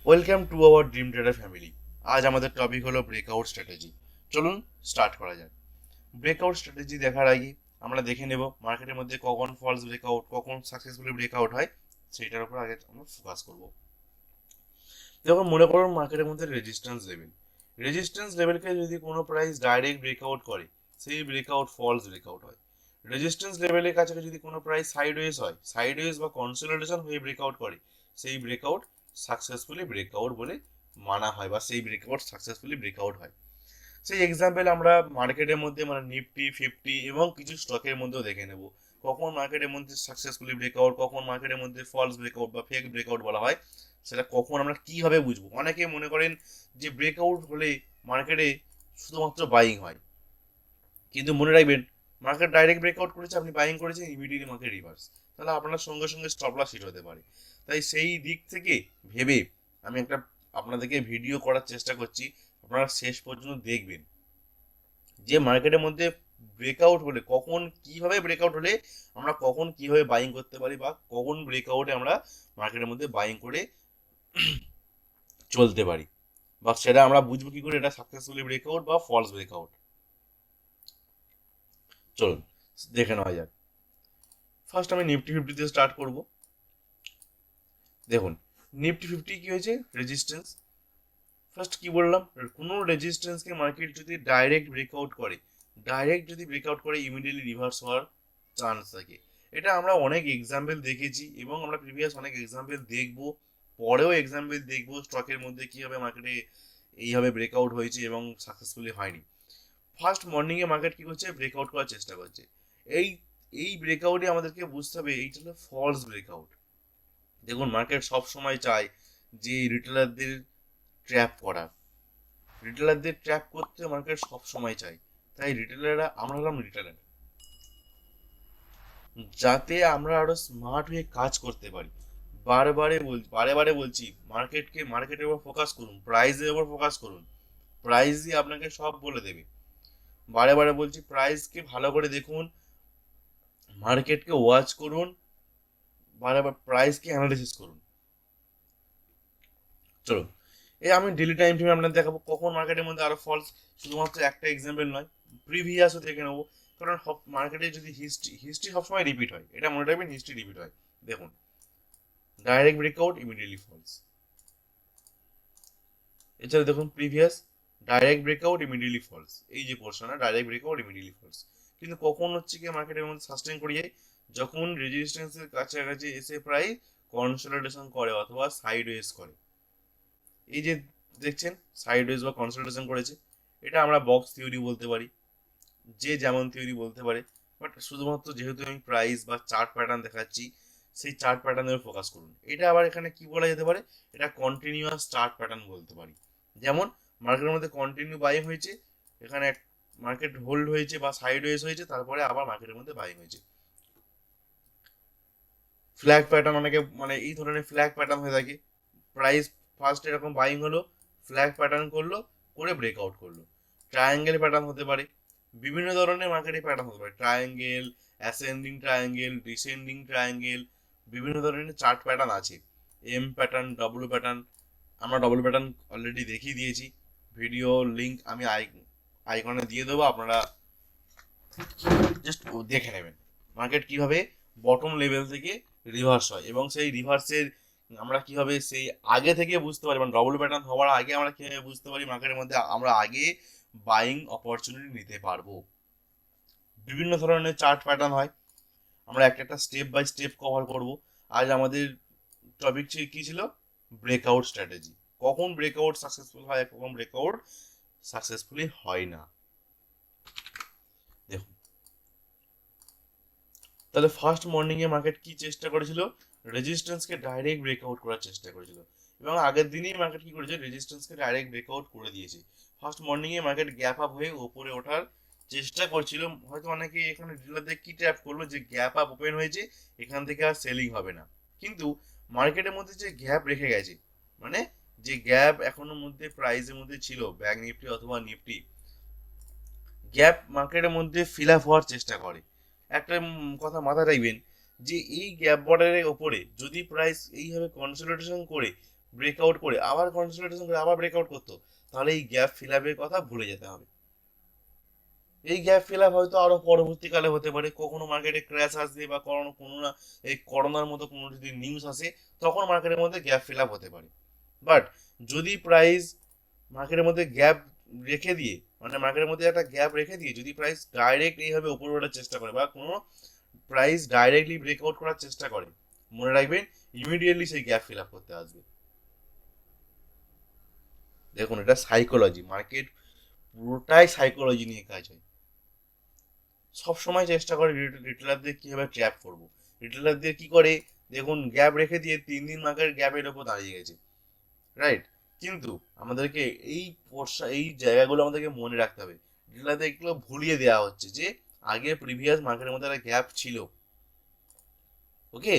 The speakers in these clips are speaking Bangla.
Welcome to our dream trader family. আজ আমাদের টপিক হলো ব্রেকআউট স্ট্র্যাটেজি। চলুন স্টার্ট করা যাক। ব্রেকআউট স্ট্র্যাটেজি দেখার আগে আমরা দেখে নেব মার্কেটের মধ্যে কখন ফলস ব্রেকআউট, কখন সাকসেসফুলি ব্রেকআউট হয়, সেটার উপর আগে আমরা ফোকাস করব। যখন মনে করুন মার্কেটের মধ্যে রেজিস্ট্যান্স লেভেলকে যদি কোনো প্রাইস ডাইরেক্ট ব্রেকআউট করে, সেই ব্রেকআউট ফলস ব্রেকআউট হয়। রেজিস্ট্যান্স লেভেলের কাছাকাছি যদি কোনো প্রাইস সাইডওয়েজ হয়, সাইডওয়েজ বা কনসোলিডেশন হয়ে ব্রেকআউট করে, সেই ব্রেকআউট সাকসেসফুলি ব্রেকআউট বলে মানা হয়, বা সেই ব্রেকআউট সাকসেসফুলি ব্রেকআউট হয়। সেই এক্সাম্পল আমরা মার্কেটের মধ্যে মানে নিফটি ফিফটি এবং কিছু স্টকের মধ্যেও দেখে নেব, কখন মার্কেটের মধ্যে সাকসেসফুলি ব্রেকআউট, কখন মার্কেটের মধ্যে ফলস ব্রেকআউট বা ফেক ব্রেকআউট বলা হয়, সেটা কখন আমরা কিভাবে বুঝবো। অনেকে মনে করেন যে ব্রেকআউট হলে মার্কেটে শুধুমাত্র বাইং হয়, কিন্তু মনে রাখবেন মার্কেট ডাইরেক্ট ব্রেকআউট করেছে, আপনি বাইং করেছেন, ইমিডিয়েটলি মার্কেট রিভার্স, তাহলে আপনার সঙ্গে সঙ্গে স্টপ লস হিট হতে পারে। তাই সেই দিক থেকে ভেবে আমি একটা আপনাদেরকে ভিডিও করার চেষ্টা করছি, আপনারা শেষ পর্যন্ত দেখবেন যে মার্কেটের মধ্যে ব্রেকআউট হলে কখন কিভাবে ব্রেকআউট হলে আমরা কখন কিভাবে বাইং করতে পারি, বা কখন ব্রেকআউটে আমরা মার্কেটের মধ্যে বাইং করে চলতে পারি, বা সেটা আমরা বুঝবো কি করে এটা সাকসেসফুলি ব্রেকআউট বা ফলস ব্রেকআউট। চলুন দেখে নেওয়া যাক। ফার্স্ট আমি নিফটি ফিফটিতে স্টার্ট করব। দেখুন নিফটি ফিফটি কি হয়েছে, রেজিস্ট্যান্স। ফার্স্ট কি বললাম, কোনো রেজিস্ট্যান্সকে মার্কেট যদি ডাইরেক্ট ব্রেকআউট করে, ইমিডিয়েটলি রিভার্স হওয়ার চান্স থাকে। এটা আমরা অনেক এক্সাম্পল দেখেছি এবং আমরা প্রিভিয়াস অনেক এক্সাম্পল দেখব, পরেও এক্সাম্পল দেখব স্টকের মধ্যে কীভাবে মার্কেটে এইভাবে ব্রেকআউট হয়েছে এবং সাকসেসফুলি হয়নি। ফার্স্ট মর্নিংয়ে মার্কেট কী করছে, ব্রেকআউট করার চেষ্টা করছে। এই এই ব্রেকআউটে আমাদেরকে বুঝতে হবে এইটা হলো ফলস ব্রেকআউট। দেখুন মার্কেট সব সময় চায় যে রিটেলারদের ট্র্যাপ করার, রিটেলারদের ট্র্যাপ করতে মার্কেট সব সময় চাই। তাই রিটেলাররা, আমরা হলাম রিটেলার, যাতে আমরা আরো স্মার্ট হয়ে কাজ করতে পারি। বারে বারে বলছি মার্কেটের উপর ফোকাস করুন, প্রাইসের উপর ফোকাস করুন। প্রাইসই আপনাকে সব বলে দেবে। বারে বারে বলছি প্রাইসকে ভালো করে দেখুন, মার্কেটকে ওয়াচ করুন, বারবার প্রাইসকে অ্যানালিসিস করুন। চলো আমি ডেলি টাইম ফ্রেমে আপনাদের দেখাবো কখন মার্কেটের মধ্যে আরো ফলস, শুধুমাত্র একটা এক্সাম্পল নয়, প্রিভিয়াসও দেখে নেবো। কারণ মার্কেটে যদি হিস্ট্রি সবসময় রিপিট হয়, এটা মনে রাখবেন, হিস্ট্রি রিপিট হয়। দেখুন ডাইরেক্ট ব্রেকআউট ইমিডিয়েটলি ফলস, এছাড়া দেখুন previous direct breakout immediately falls, এই যে পোর্শনে ডাইরেক্ট ব্রেকআউট ইমিডিয়েটলি ফলস। কিন্তু কখন হচ্ছে কি মার্কেটের মধ্যে সাস্টেন করে যায়, যখন রেজিস্ট্যান্সের কাছাকাছি এসে প্রায় কনসলিডেশন করে অথবা সাইডওয়েজ করে। এই যে দেখছেন সাইডওয়েজ বা কনসলিডেশন করেছে, এটা আমরা বক্স থিওরি বলতে পারি, যে যেমন থিওরি বলতে পারে। বাট শুধুমাত্র যেহেতু আমি প্রাইস বা চার্ট প্যাটার্ন দেখাচ্ছি, সেই চার্ট প্যাটার্নের ফোকাস করুন। এটা আবার এখানে কি বলা যেতে পারে, এটা কন্টিনিউয়াস চার্ট প্যাটার্ন বলতে পারি। যেমন মার্কেটের মধ্যে কন্টিনিউ বাই হয়েছে, এখানে মার্কেট হোল্ড হয়েছে বা সাইডওয়েজ হয়েছে, তারপরে আবার মার্কেটের মধ্যে বাই হয়েছে। ফ্ল্যাগ প্যাটার্ন অনেকে মানে এই ধরনের ফ্ল্যাগ প্যাটার্ন হয়ে থাকে, প্রাইস ফার্স্ট এরকম বাইং হলো, ফ্ল্যাগ প্যাটার্ন করলো, করে ব্রেকআউট করলো। ট্রায়াঙ্গেল প্যাটার্ন হতে পারে, বিভিন্ন ধরনের মার্কেটে প্যাটার্ন হতে পারে, triangle, ascending triangle, descending triangle, বিভিন্ন ধরনের চার্ট প্যাটার্ন আছে। এম প্যাটার্ন, ডব্লিউ প্যাটার্ন, আমরা ডব্লিউ প্যাটার্ন অলরেডি দেখিয়ে দিয়েছি, ভিডিও লিঙ্ক আমি আইকনে দিয়ে দেবো, আপনারা জাস্ট দেখে নেবেন মার্কেট কিভাবে বটম লেভেল থেকে রিভার্স হয়, এবং সেই রিভার্সের আমরা কিভাবে সেই আগে থেকে বুঝতে পারি, মানে ডবল প্যাটার্ন হওয়ার আগে আমরা কিভাবে বুঝতে পারি মার্কেটের মধ্যে আমরা আগে বাইং অপরচুনিটি নিতে পারবো। বিভিন্ন ধরনের চার্ট প্যাটার্ন হয়, আমরা একটা একটা স্টেপ বাই স্টেপ কভার করব। আজ আমাদের টপিক কি ছিল, ব্রেকআউট স্ট্র্যাটেজি। কখন ব্রেকআউট সাকসেসফুল হয়, কখন ব্রেকআউট সাকসেসফুলি হয় না। দেখুন তাহলে ফার্স্ট মর্নিংয়ে মার্কেট কি চেষ্টা করেছিল, রেজিস্ট্যান্সকে ডাইরেক্ট ব্রেকআউট করার চেষ্টা করেছিল, এবং আগের দিনই মার্কেট কি করেছে, রেজিস্ট্যান্সকে ডাইরেক্ট ব্রেকআউট করে দিয়েছে। ফার্স্ট মর্নিংয়ে মার্কেট গ্যাপ আপ হয়ে ওপরে ওঠার চেষ্টা করছিল। হয়তো অনেকে এখানে ডিলারদের কি ট্র্যাপ করলো যে গ্যাপ আপ ওপেন হয়েছে, এখান থেকে আর সেলিং হবে না। কিন্তু মার্কেটের মধ্যে যে গ্যাপ রেখে গেছে, মানে যে গ্যাপ এখনো মধ্যে প্রাইসের মধ্যে ছিল, ব্যাংক নিফটি অথবা নিফটি, গ্যাপ মার্কেটের মধ্যে ফিল আপ হওয়ার চেষ্টা করে। একটা কথা মাথায় রাখবেন যে এই গ্যাপ বর্ডারের ওপরে যদি প্রাইস এইভাবে কনসলিডেশন করে ব্রেকআউট করে আবার কনসলিডেশন করে আবার ব্রেকআউট করতো, তাহলে এই গ্যাপ ফিল আপের কথা ভুলে যেতে হবে। এই গ্যাপ ফিল আপ হয়তো আরো পরবর্তীকালে হতে পারে, কখনো মার্কেটে ক্র্যাশ আসবে বা কোনো না এই করোনার মতো কোনো যদি নিউজ আসে, তখন মার্কেটের মধ্যে গ্যাপ ফিল আপ হতে পারে। বাট যদি প্রাইস মার্কেটের মধ্যে গ্যাপ রেখে দিয়ে, মানে মার্কেটের মধ্যে একটা গ্যাপ রেখে দিয়ে যদি প্রাইস ডাইরেক্ট এইভাবে উপরে ওঠার চেষ্টা করে বা কোনো প্রাইস ডাইরেক্টলি ব্রেকআউট করার চেষ্টা করে, মনে রাখবেন ইমিডিয়েটলি সেই গ্যাপ ফিল আপ করতে আসবে। দেখুন, এটা সাইকোলজি, মার্কেট পুরোটাই সাইকোলজি নিয়ে কাজ হয়। সব সময় চেষ্টা করে রিটেলারদের কিভাবে ট্র্যাপ করবো। রিটেলারদের কি করে, দেখুন গ্যাপ রেখে দিয়ে 3 দিন মার্কেট গ্যাপের ওপর দাঁড়িয়ে গেছে, রাইট? কিন্তু আমাদেরকে এই জায়গাগুলো আমাদেরকে মনে রাখতে হবে। রিটেলারদের এগুলো ভুলিয়ে দেওয়া হচ্ছে যে আগে প্রিভিয়াস মার্কেটের মধ্যে একটা গ্যাপ ছিল। ওকে,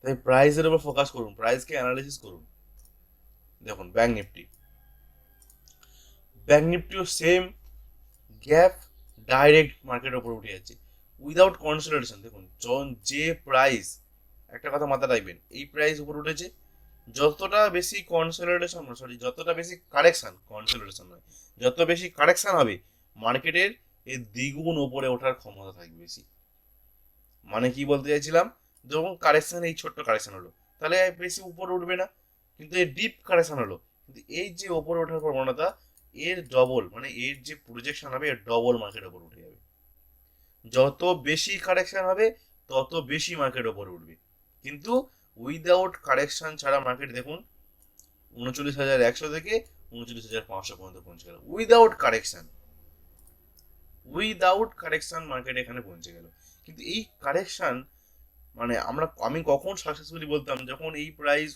তাই প্রাইসের উপর ফোকাস করুন, প্রাইসকে অ্যানালাইসিস করুন। দেখুন ব্যাংক নিফটিও সেম গ্যাপ ডাইরেক্ট মার্কেটের উপর উঠে যাচ্ছে উইদাউট কনসিডারেশন। দেখুন যে প্রাইস, একটা কথা মাথায় রাখবেন, এই প্রাইস উপর উঠেছে, যতটা বেশি কনসলিডেশন, সরি যতটা বেশি কারেকশন, কনসলিডেশন নয়, যত বেশি কারেকশন হবে মার্কেটের এর দ্বিগুণ ওপরে ওঠার ক্ষমতা থাকবে বেশি। মানে কি বলতে চাইছিলাম, যখন কারেকশন এই ছোট্ট কারেকশন হলো তাহলে বেশি উপরে উঠবে না, কিন্তু এই ডিপ কারেকশন হলো, কিন্তু এই যে ওপরে ওঠার প্রবণতা এর ডবল, মানে এর যে প্রজেকশন হবে এর ডবল মার্কেট ওপর উঠে যাবে। যত বেশি কারেকশন হবে তত বেশি মার্কেট ওপরে উঠবে। কিন্তু উইদাউট কারেকশন ছাড়া মার্কেট দেখুন 39,100 থেকে 39,500 পর্যন্ত পৌঁছে গেল উইদাউট কারেকশন মার্কেট এখানে পৌঁছে গেল। কিন্তু এই কারেকশন মানে আমি কখন সাকসেসফুলি বলতাম, যখন এই প্রাইস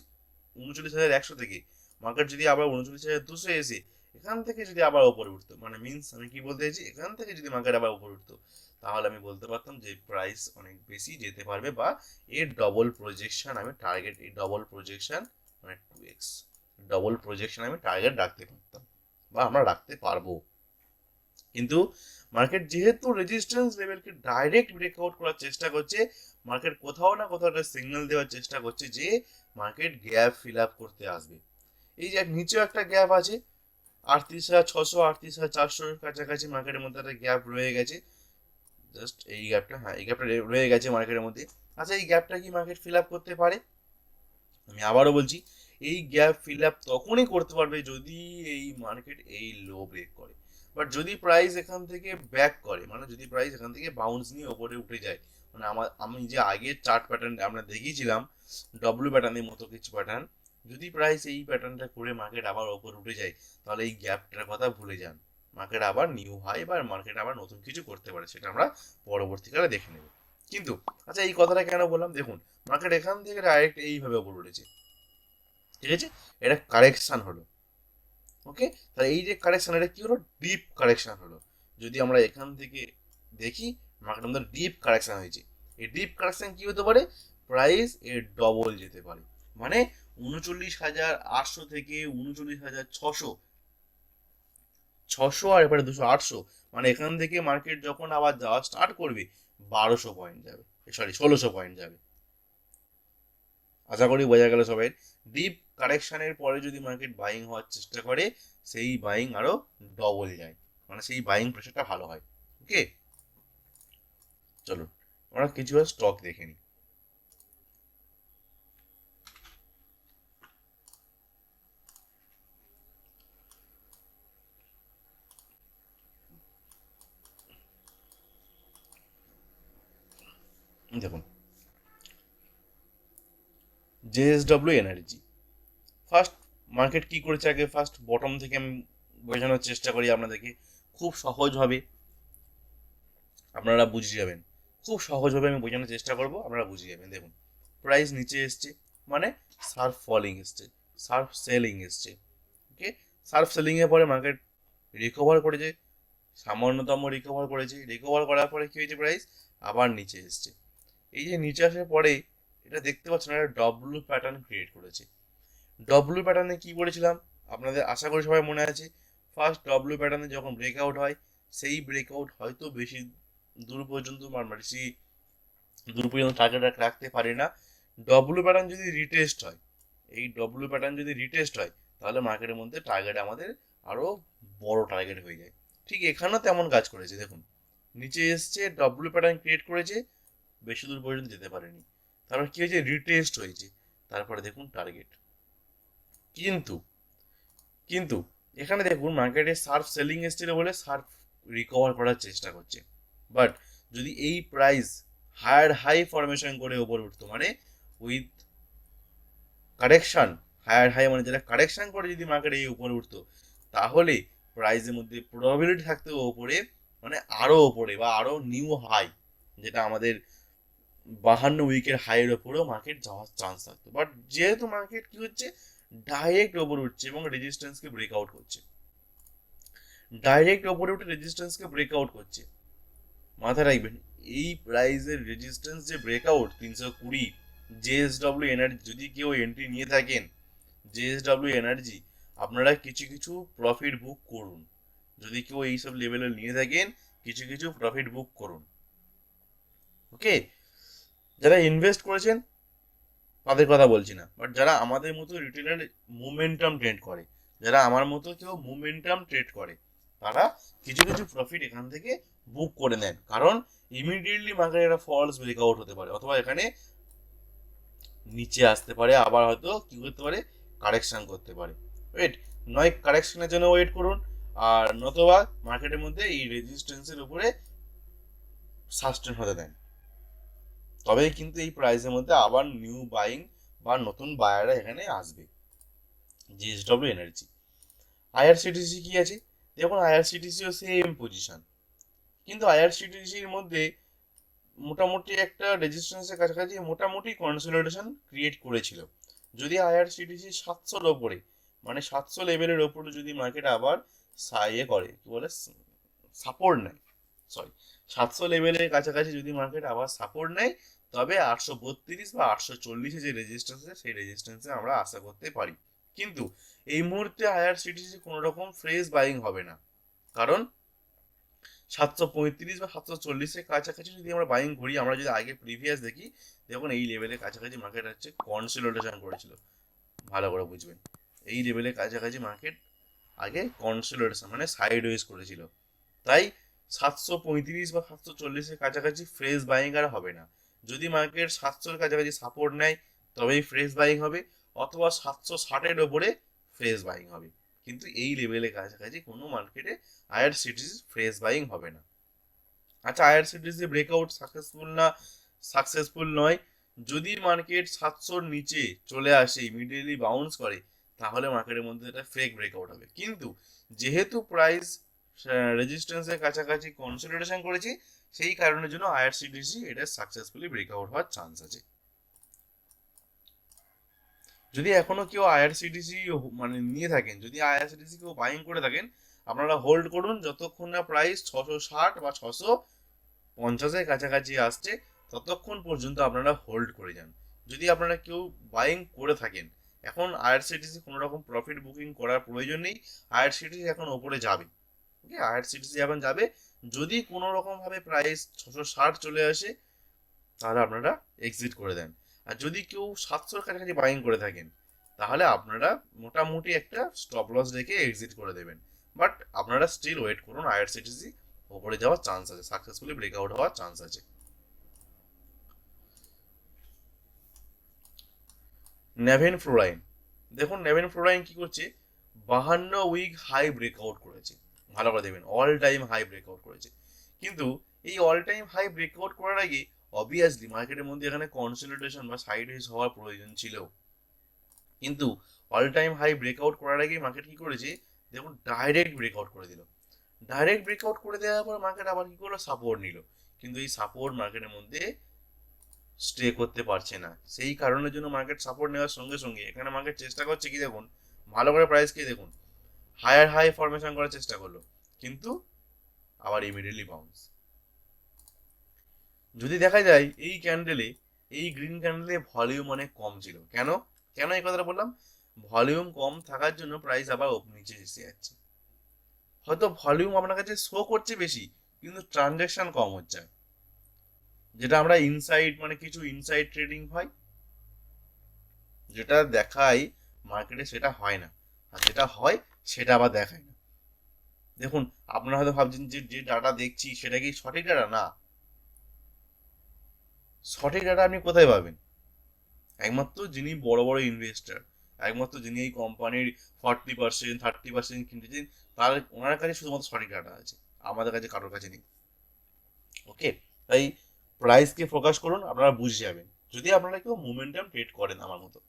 39,100 থেকে মার্কেট যদি আবার 39,200 এসে এখান থেকে যদি আবার উপরে উঠতো, মানে মিনস আমি কি বলতে চাইছি, এখান থেকে যদি মার্কেট আবার উপরে উঠতো, তাহলে আমি বলতে পারতাম যে প্রাইস অনেক বেশি যেতে পারবে, বা এর ডবল প্রজেকশন আমি টার্গেট, এই ডবল প্রজেকশন মানে 2x ডবল প্রজেকশন আমি টার্গেট রাখতে পারতাম বা আমরা রাখতে পারবো। কিন্তু মার্কেট যেহেতু রেজিস্ট্যান্স লেভেলকে ডাইরেক্ট ব্রেকআউট করার চেষ্টা করছে, মার্কেট কোথাও না কোথাও একটা সিগন্যাল দেওয়ার চেষ্টা করছে যে মার্কেট গ্যাপ ফিল আপ করতে আসবে। এই যে নিচেও একটা গ্যাপ আছে 38,600 38,400 কাছাকাছি মার্কেটের মধ্যে একটা গ্যাপ রয়ে গেছে, জাস্ট এই গ্যাপটা, হ্যাঁ এই গ্যাপটা রয়ে গেছে মার্কেটের মধ্যে। আচ্ছা এই গ্যাপটা কি মার্কেট ফিল আপ করতে পারে? আমি আবারও বলছি, এই গ্যাপ ফিল আপ তখনই করতে পারবে যদি এই মার্কেট এই লো ব্রেক করে। বাট যদি প্রাইস এখান থেকে ব্যাক করে, মানে যদি প্রাইস এখান থেকে বাউন্স নিয়ে ওপরে উঠে যায়, মানে আমি যে আগের চার্ট প্যাটার্ন আমরা দেখিয়েছিলাম ডব্লিউ প্যাটার্নের মতো কিছু প্যাটার্ন, যদি প্রাইস এই প্যাটার্নটা করে মার্কেট আবার ওপরে উঠে যায়, তাহলে এই গ্যাপটার কথা ভুলে যান, মার্কেট আবার নিউ হাই বা মার্কেট আবার নতুন কিছু করতে পারে, সেটা আমরা পরবর্তীকালে দেখে নেব। কিন্তু আচ্ছা এই কথাটা কেন বললাম, দেখুন মার্কেট এখান থেকে ডাইরেক্ট এইভাবে ওপরে উঠেছে, ঠিক আছে, এটা কারেকশন হলো। ওকে, তাহলে এই যে কারেকশন, এটা কি হলো, ডিপ কারেকশন হলো। যদি আমরা এখান থেকে দেখি মার্কেট আমাদের ডিপ কারেকশন হয়েছে, এই ডিপ কারেকশন কি হতে পারে, প্রাইস এর ডবল যেতে পারে, মানে 39,800 থেকে 39,600 আর এবারে 200 800, মানে এখান থেকে মার্কেট যখন আবার যাওয়া স্টার্ট করবে 1200 পয়েন্ট যাবে, সরি 1600 পয়েন্ট যাবে। আশা করি বোঝা গেল সবাই। ডিপ কারেকশনের পরে যদি মার্কেট বাইং হওয়ার চেষ্টা করে, সেই বাইং আরো ডবল যায়, মানে সেই বাইং প্রেশারটা ভালো হয়। ওকে, চলো আমরা কিছু স্টক দেখে নিই। দেখুন জেএসডব্লিউ এনার্জি, ফার্স্ট মার্কেট কি করেছে আগে, ফার্স্ট বটম থেকে আমি বোঝানোর চেষ্টা করি আপনাদেরকে, খুব সহজভাবে আপনারা বুঝে যাবেন, খুব সহজভাবে আমি বোঝানোর চেষ্টা করব, আপনারা বুঝে যাবেন। দেখুন প্রাইস নিচে এসছে, মানে সার্ফ ফলিং এসছে, সার্ফ সেলিং এসছে। ওকে, সার্ফ সেলিং এর পরে মার্কেট রিকভার করেছে, সামান্যতম রিকভার করেছে, রিকভার করার পরে কি হয়েছে, প্রাইস আবার নিচে এসছে। এই যে নিচে আসার পরে এটা দেখতে পাচ্ছেন একটা ডব্লিউ প্যাটার্ন ক্রিয়েট করেছে। ডব্লিউ প্যাটার্নে কি বলেছিলাম আপনাদের, আশা করি সবাই মনে আছে, ফার্স্ট ডব্লিউ প্যাটার্নে যখন ব্রেকআউট হয়, সেই ব্রেকআউট হয়তো বেশি দূর পর্যন্ত বেশি দূর পর্যন্ত টার্গেট রাখতে পারে না। ডব্লিউ প্যাটার্ন যদি রিটেস্ট হয়, এই ডব্লিউ প্যাটার্ন যদি রিটেস্ট হয় তাহলে মার্কেটের মধ্যে টার্গেট আমাদের আরো বড় টার্গেট হয়ে যায়। ঠিক এখানেও তেমন কাজ করেছে, দেখুন নিচে এসছে, ডব্লিউ প্যাটার্ন ক্রিয়েট করেছে, বেশি দূর পর্যন্ত যেতে পারেনি, তারপর কি হয়েছে, রিটেস্ট হয়েছে, তারপরে দেখুন টার্গেট। কিন্তু কিন্তু এখানে দেখুন মার্কেটে শার্প সেলিং এসেছিল বলে শার্প রিকভার করার চেষ্টা করছে। বাট যদি এই প্রাইস হায়ার হাই ফরমেশন করে ওপরে উঠতো, মানে উইথ কারেকশন, হায়ার হাই মানে যেটা কারেকশন করে যদি মার্কেট এই উপরে উঠতো, তাহলে প্রাইসের মধ্যে প্রবাবিলিটি থাকতো ওপরে, মানে আরো ওপরে বা আরো নিউ হাই, যেটা আমাদের 52 উইকের হাইয়ের ওপরেও মার্কেট যাওয়ার চান্স থাকতো। বাট যেহেতু মার্কেট কি হচ্ছে, ডাইরেক্ট ওপরে উঠছে এবং রেজিস্ট্যান্সকে ব্রেকআউট করছে, ডাইরেক্ট ওপরে উঠে রেজিস্ট্যান্সকে ব্রেকআউট করছে, মাথায় রাখবেন এই প্রাইসের রেজিস্ট্যান্স যে ব্রেকআউট 320, জেএসডব্লিউ এনার্জি, যদি কেউ এন্ট্রি নিয়ে থাকেন জেএসডব্লিউ এনার্জি, আপনারা কিছু কিছু প্রফিট বুক করুন। যদি কেউ এইসব লেভেলে নিয়ে থাকেন কিছু কিছু প্রফিট বুক করুন। ওকে, যারা ইনভেস্ট করেছেন তাদের কথা বলছি না, বাট যারা আমাদের মতো রিটেলার মোমেন্টাম ট্রেড করে, যারা আমার মতো কেউ মোমেন্টাম ট্রেড করে, তারা কিছু কিছু প্রফিট এখান থেকে বুক করে নেন, কারণ ইমিডিয়েটলি মার্কেটে একটা ফলস ব্রেকআউট হতে পারে, অথবা এখানে নিচে আসতে পারে, আবার হয়তো কি করতে পারে, কারেকশন করতে পারে। ওয়েট, নয় কারেকশনের জন্য ওয়েট করুন, আর নতবা মার্কেটের মধ্যে এই রেজিস্ট্যান্সের উপরে সাস্টেন হতে দেন, তবেই কিন্তু এই প্রাইসের মধ্যে আবার নিউ বাইং বা নতুন বায়াররা এখানে আসবে। জিএসডব্লিউ এনার্জি, আইআরসিটিসি কি আছে, দেখুন আইআরসিটিসিও সেম পজিশন, কিন্তু আইআরসিটিসির মধ্যে মোটামুটি একটা রেজিস্ট্যান্সের কাছাকাছি মোটামুটি কনসলিডেশন ক্রিয়েট করেছিল। যদি আইআরসিটিসি 700-র ওপরে, মানে 700 লেভেলের ওপরে যদি মার্কেট আবার ইয়ে করে, কি বলে, সাপোর্ট নেয়, সরি 700 লেভেলের কাছাকাছি যদি মার্কেট আবার সাপোর্ট নেয়, তবে 832 বা 840-এ যে রেজিস্ট্যান্স আছে সেই রেজিস্ট্যান্সে আমরা আশা করতে পারি। কিন্তু এই মুহূর্তে আইআরসিটিসি কোনো রকম ফ্রেশ বাইং হবে না, কারণ 735 বা 740-এর কাছাকাছি যদি আমরা বাইং করি, আমরা যদি আগে প্রিভিয়াস দেখি, দেখুন এই লেভেলের কাছাকাছি মার্কেট হচ্ছে কনসলিডেশন করেছিল, ভালো করে বুঝবেন, এই লেভেলের কাছাকাছি মার্কেট আগে কনসলিডেশন মানে সাইড ওয়েজ করেছিল। তাই 735 বা 740-এর কাছাকাছি ফ্রেশ বাইং আর হবে না। যদি মার্কেট 700-র কাছাকাছি সাপোর্ট নেয় তবেই ফ্রেশ বাইং হবে, অথবা 760-এর ওপরে ফ্রেশ বাইং হবে, কিন্তু এই লেভেলের কাছাকাছি কোনো মার্কেটে আইআরসিটিসি ফ্রেশ বাইং হবে না। আচ্ছা, আইআরসিটিসি ব্রেকআউট সাকসেসফুল না সাকসেসফুল নয়, যদি মার্কেট 700-র নিচে চলে আসে, ইমিডিয়েটলি বাউন্স করে, তাহলে মার্কেটের মধ্যে একটা ফেক ব্রেকআউট হবে। কিন্তু যেহেতু প্রাইস রেজিস্ট্যান্সের কাছাকাছি কনসলিডেশন করেছি, সেই কারণের জন্য আইআরসিটিসি এটা সাকসেসফুলি ব্রেকআউট হওয়ার চান্স আছে। যদি এখনো কেউ আইআরসিটিসি মানে নিয়ে থাকেন, যদি আইআরসিটিসি কেউ বাইং করে থাকেন, আপনারা হোল্ড করুন যতক্ষণ না প্রাইস 660 বা 650-এর কাছাকাছি আসছে, ততক্ষণ পর্যন্ত আপনারা হোল্ড করে যান। যদি আপনারা কেউ বাইং করে থাকেন, এখন আইআরসিটিসি কোনো রকম প্রফিট বুকিং করার প্রয়োজন নেই, আইআরসিটিসি এখন ওপরে যাবে। ওকে, আইআরসিটিসি এখন যাবে, যদি কোনো রকম ভাবে প্রাইস 660 চলে আসে তাহলে আপনারা এক্সিট করে দেন। আর যদি কেউ 700-র কাছাকাছি বাইং করে থাকেন, তাহলে আপনারা মোটামুটি একটা স্টপ লস রেখে এক্সিট করে দেবেন। বাট আপনারা স্টিল ওয়েট করুন, আইআরসিটিসি ওপরে যাওয়ার চান্স আছে, সাকসেসফুলি ব্রেকআউট হওয়ার চান্স আছে। নেভেন ফ্লোরাইন, দেখুন নেভেন ফ্লোরাইন কি করছে, 52 উইক হাই ব্রেকআউট করেছে, ভালো করে দেখবেন অল টাইম হাই ব্রেকআউট করেছে। কিন্তু এই অল টাইম হাই ব্রেকআউট করার আগে অবভিয়াসলি মার্কেটের মধ্যে এখানে কনসলিডেশন বা সাইড ওয়েজ হওয়ার প্রয়োজন ছিল, কিন্তু অল টাইম হাই ব্রেকআউট করার আগে মার্কেট কি করেছে, দেখুন ডাইরেক্ট ব্রেকআউট করে দিল, ডাইরেক্ট ব্রেকআউট করে দেওয়ার পর মার্কেট আবার কি করলো, সাপোর্ট নিল, কিন্তু এই সাপোর্ট মার্কেটের মধ্যে স্টে করতে পারছে না, সেই কারণের জন্য মার্কেট সাপোর্ট নেওয়ার সঙ্গে সঙ্গে এখানে মার্কেট চেষ্টা করছে কি, দেখুন ভালো করে প্রাইসকে দেখুন, হায়ার হাই ফরমেশন করার চেষ্টা করলো, কিন্তু আবার ইমিডিয়েটলি বাউন্স। যদি দেখা যায় এই ক্যান্ডেলে, এই গ্রিন ক্যান্ডেলে ভলিউম অনেক কম ছিল, কেন কেন এই কথাটা বললাম, ভলিউম কম থাকার জন্য প্রাইস আবার নিচে এসে যাচ্ছে, হয়তো ভলিউম আপনার কাছে শো করছে বেশি, কিন্তু ট্রানজ্যাকশন কম হচ্ছে, যেটা আমরা ইনসাইড মানে কিছু ইনসাইড ট্রেডিং হয়, যেটা দেখায় মার্কেটে সেটা হয় না, আর যেটা হয় সেটা আবার দেখায় না। দেখুন, আপনারা হয়তো ভাবছেন যে যে ডাটা দেখছি সেটা কি সঠিক ডাটা? না, সঠিক ডাটা আপনি কোথায় পাবেন? একমাত্র যিনি বড় বড় ইনভেস্টার, একমাত্র যিনি এই কোম্পানির 40% 30% কিনতেছেন, তার ওনার কাছে শুধুমাত্র সঠিক ডাটা আছে, আমাদের কাছে কারোর কাছে নেই। ওকে, তাই প্রাইসকে ফোকাস করুন, আপনারা বুঝে যাবেন যদি আপনারা কেউ মোমেন্টাম ট্রেড করেন আমার মতো।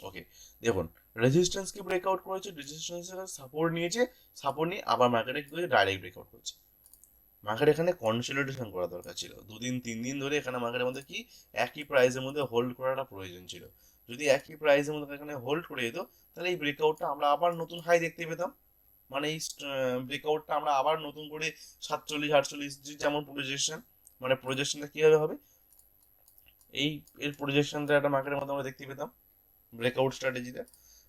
ওকে, দেখুন, রেজিস্ট্যান্সকে ব্রেকআউট করেছে, রেজিস্ট্যান্সের সাপোর্ট নিয়েছে, সাপোর্ট নিয়ে আবার মার্কেটে কি করেছে, ডাইরেক্ট ব্রেকআউট করছে। মার্কেট এখানে কনসলিডেশন করা দরকার ছিল, 2 দিন 3 দিন ধরে এখানে মার্কেটের মধ্যে কি একই প্রাইসের মধ্যে হোল্ড করাটা প্রয়োজন ছিল। যদি একই প্রাইসের মধ্যে এখানে হোল্ড করে যেত, তাহলে এই ব্রেকআউটটা আমরা আবার নতুন হাই দেখতে পেতাম। মানে এই ব্রেকআউটটা আমরা আবার নতুন করে 47 48 যেমন প্রজেকশন, মানে প্রজেকশনটা কিভাবে হবে, এই এর প্রজেকশনটা একটা মার্কেটের মধ্যে আমরা দেখতে পেতাম ব্রেকআউট স্ট্র্যাটেজিতে।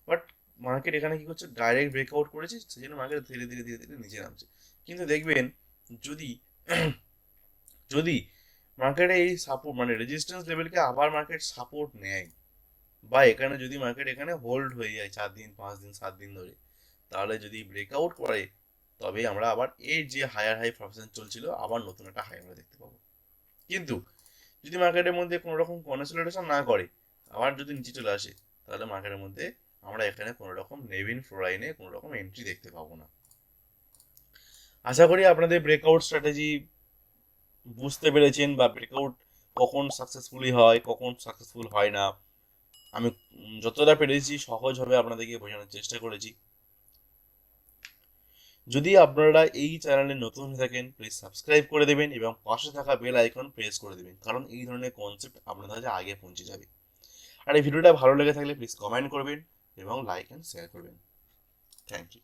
বাট মার্কেট এখানে কি করছে, ডাইরেক্ট ব্রেকআউট করেছে, সেই জন্য মার্কেট ধীরে ধীরে ধীরে ধীরে নিচে নামছে। কিন্তু দেখবেন, যদি যদি মার্কেটে এই সাপোর্ট মানে রেজিস্ট্যান্স লেভেলকে আবার মার্কেট সাপোর্ট নেয়, বা এখানে যদি মার্কেট এখানে হোল্ড হয়ে যায় 4 দিন 5 দিন 7 দিন ধরে, তাহলে যদি ব্রেকআউট করে, তবে আমরা আবার এই যে হায়ার হাই ফরমেশন চলছিল আবার নতুন একটা হাই আমরা দেখতে পাবো। কিন্তু যদি মার্কেটের মধ্যে কোনো রকম কনসলিডেশন না করে, আবার যদি নিচে চলে আসে, তাহলে মার্কেটের মধ্যে আমরা এখানে কোনো রকম নেভিন ফ্লোরাইনে কোনো রকম এন্ট্রি দেখতে পাবো না। আশা করি আপনাদের ব্রেকআউট স্ট্র্যাটেজি বুঝতে পেরেছেন, বা ব্রেকআউট কখন সাকসেসফুলি হয় কখন সাকসেসফুল হয় না। আমি যতটা পেরেছি সহজভাবে আপনাদেরকে বোঝানোর চেষ্টা করেছি। যদি আপনারা এই চ্যানেলে নতুন হয়ে থাকেন, প্লিজ সাবস্ক্রাইব করে দেবেন এবং পাশে থাকা বেল আইকন প্রেস করে দেবেন, কারণ এই ধরনের কনসেপ্ট আপনাদের কাছে আগে পৌঁছে যাবে। আর এই ভিডিওটা ভালো লেগে থাকলে প্লিজ কমেন্ট করবেন এবং লাইক অ্যান্ড শেয়ার করবেন। Thank you.